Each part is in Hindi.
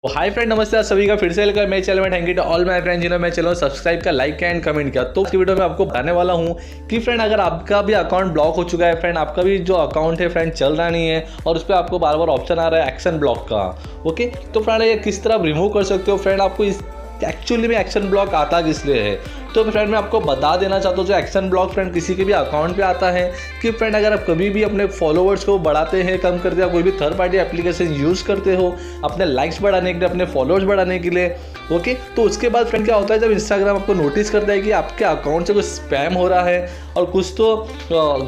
हाय फ्रेंड, नमस्ते। आप सभी का फिर से वेलकम मेरे चैनल में। Thank you to all my friend जिन्होंने मेरे चैनल को सब्सक्राइब किया, लाइक किया एंड कमेंट किया। तो इस वीडियो में आपको बताने वाला हूं कि फ्रेंड अगर आपका भी अकाउंट ब्लॉक हो चुका है, फ्रेंड आपका भी जो अकाउंट है फ्रेंड चल रहा नहीं है और उस पर आपको बार बार ऑप्शन आ रहा है एक्शन ब्लॉक का, ओके, तो फ्रेंड ये किस तरह आप रिमूव कर सकते हो। फ्रेंड आपको इस एक्चुअली में एक्शन ब्लॉक आता किस लिए है, तो फ्रेंड मैं आपको बता देना चाहता हूँ। जो एक्शन ब्लॉक फ्रेंड किसी के भी अकाउंट पे आता है कि फ्रेंड अगर आप कभी भी अपने फॉलोवर्स को बढ़ाते हैं, कम करते हैं, कोई भी थर्ड पार्टी एप्लीकेशन यूज़ करते हो अपने लाइक्स बढ़ाने के लिए, अपने फॉलोअर्स बढ़ाने के लिए, ओके, तो उसके बाद फ्रेंड क्या होता है, जब इंस्टाग्राम आपको नोटिस करता है कि आपके अकाउंट से कुछ स्पैम हो रहा है और कुछ तो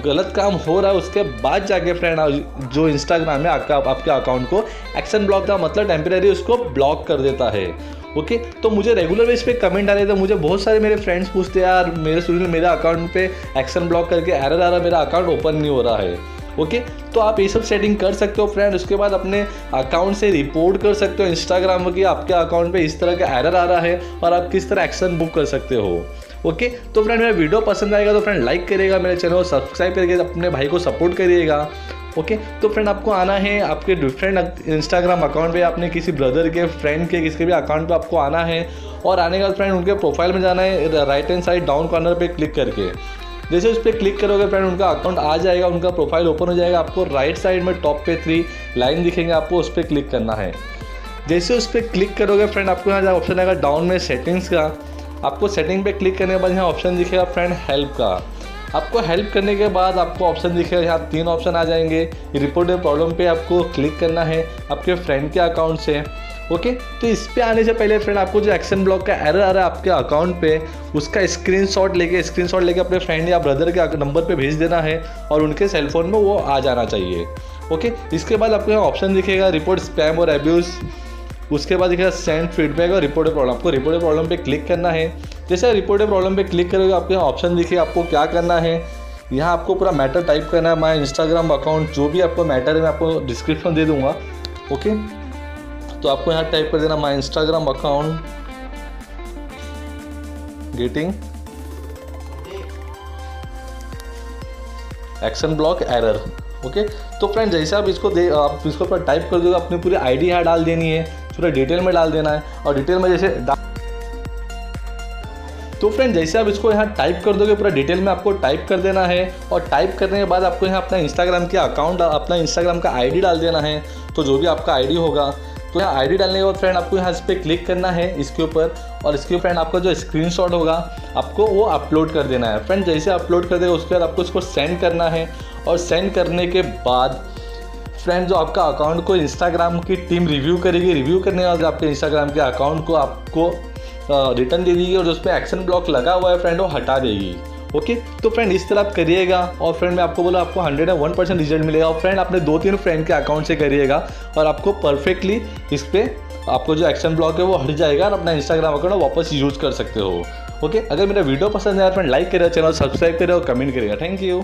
गलत काम हो रहा है, उसके बाद जाके फ्रेंड जो इंस्टाग्राम है आपके अकाउंट को एक्शन ब्लॉक का मतलब टेम्परेरी उसको ब्लॉक कर देता है, ओके। तो मुझे रेगुलर बेस पे कमेंट आ रहे थे, मुझे बहुत सारे मेरे फ्रेंड्स पूछते हैं यार मेरे सुनील मेरा अकाउंट पे एक्शन ब्लॉक करके एरर आ रहा है, मेरा अकाउंट ओपन नहीं हो रहा है, ओके। तो आप ये सब सेटिंग कर सकते हो फ्रेंड। उसके बाद अपने अकाउंट से रिपोर्ट कर सकते हो इंस्टाग्राम की आपके अकाउंट पे इस तरह का एरर आ रहा है और आप किस तरह एक्शन बुक कर सकते हो, ओके। तो फ्रेंड मेरा वीडियो पसंद आएगा तो फ्रेंड लाइक करिएगा, मेरे चैनल को सब्सक्राइब करके अपने भाई को सपोर्ट करिएगा, ओके। तो फ्रेंड आपको आना है आपके डिफरेंट इंस्टाग्राम अकाउंट पे, अपने किसी ब्रदर के, फ्रेंड के, किसके भी अकाउंट पे आपको आना है और आने के बाद फ्रेंड उनके प्रोफाइल में जाना है, right hand side down corner पे क्लिक करके। जैसे उस पर क्लिक करोगे फ्रेंड उनका अकाउंट आ जाएगा, उनका प्रोफाइल ओपन हो जाएगा। आपको राइट साइड में टॉप पे 3 लाइन दिखेंगे, आपको उस पर क्लिक करना है। जैसे उस पर क्लिक करोगे फ्रेंड आपको यहाँ ऑप्शन आएगा डाउन में सेटिंग्स का। आपको सेटिंग पे क्लिक करने के बाद यहाँ ऑप्शन दिखेगा फ्रेंड हेल्प का। आपको हेल्प करने के बाद आपको ऑप्शन दिखेगा, यहाँ 3 ऑप्शन आ जाएंगे। रिपोर्ट प्रॉब्लम पे आपको क्लिक करना है आपके फ्रेंड के अकाउंट से, ओके। तो इस पे आने से पहले फ्रेंड आपको जो एक्शन ब्लॉक का एरर आ रहा है आपके अकाउंट पे, उसका स्क्रीनशॉट लेके अपने फ्रेंड या ब्रदर के नंबर पे भेज देना है और उनके सेलफोन में वो आ जाना चाहिए, ओके। इसके बाद आपको यहाँ ऑप्शन दिखेगा रिपोर्ट स्पैम और एब्यूज़। उसके बाद दिखेगा सेंड फीडबैक और रिपोर्ट प्रॉब्लम। आपको रिपोर्ट प्रॉब्लम पे क्लिक करना है। जैसे रिपोर्ट प्रॉब्लम पे क्लिक करोगे आपको यहाँ ऑप्शन दिखेगा, आपको क्या करना है, यहाँ आपको पूरा मैटर टाइप करना है। माय इंस्टाग्राम अकाउंट जो भी आपको मैटर है मैं आपको डिस्क्रिप्शन दे दूँगा, ओके। तो आपको यहाँ टाइप कर देना my Instagram account getting action block error, okay. तो फ्रेंड जैसे आप इसको पूरा टाइप कर दोगे, अपनी पूरी आईडी यहाँ डाल देनी है, पूरा डिटेल में डाल देना है और डिटेल में जैसे तो फ्रेंड जैसे आप इसको यहाँ टाइप कर दोगे पूरा डिटेल में आपको टाइप कर देना है और टाइप करने के बाद आपको यहाँ अपना इंस्टाग्राम के अकाउंट, अपना इंस्टाग्राम का आईडी डाल देना है। तो जो भी आपका आईडी होगा, तो यहाँ आईडी डालने के बाद फ्रेंड आपको यहाँ इस पर क्लिक करना है इसके ऊपर और इसके फ्रेंड आपका जो स्क्रीनशॉट होगा आपको वो अपलोड कर देना है। फ्रेंड जैसे अपलोड कर देगा उसके बाद आपको इसको सेंड करना है और सेंड करने के बाद फ्रेंड जो आपका अकाउंट को इंस्टाग्राम की टीम रिव्यू करेगी। रिव्यू करने के बाद आपके इंस्टाग्राम के अकाउंट को आपको रिटर्न दे देगी और जो उस पर एक्शन ब्लॉक लगा हुआ है फ्रेंड वो हटा देगी, ओके। तो फ्रेंड इस तरह आप करिएगा और फ्रेंड मैं आपको बोला आपको 101% रिजल्ट मिलेगा। और फ्रेंड अपने 2-3 फ्रेंड के अकाउंट से करिएगा और आपको परफेक्टली इस पर आपको जो एक्शन ब्लॉक है वो हट जाएगा और अपना इंस्टाग्राम अकाउंट वापस यूज़ कर सकते हो, ओके। अगर मेरा वीडियो पसंद है फ्रेंड लाइक करिएगा, चैनल सब्सक्राइब करिएगा और कमेंट करिएगा। Thank you.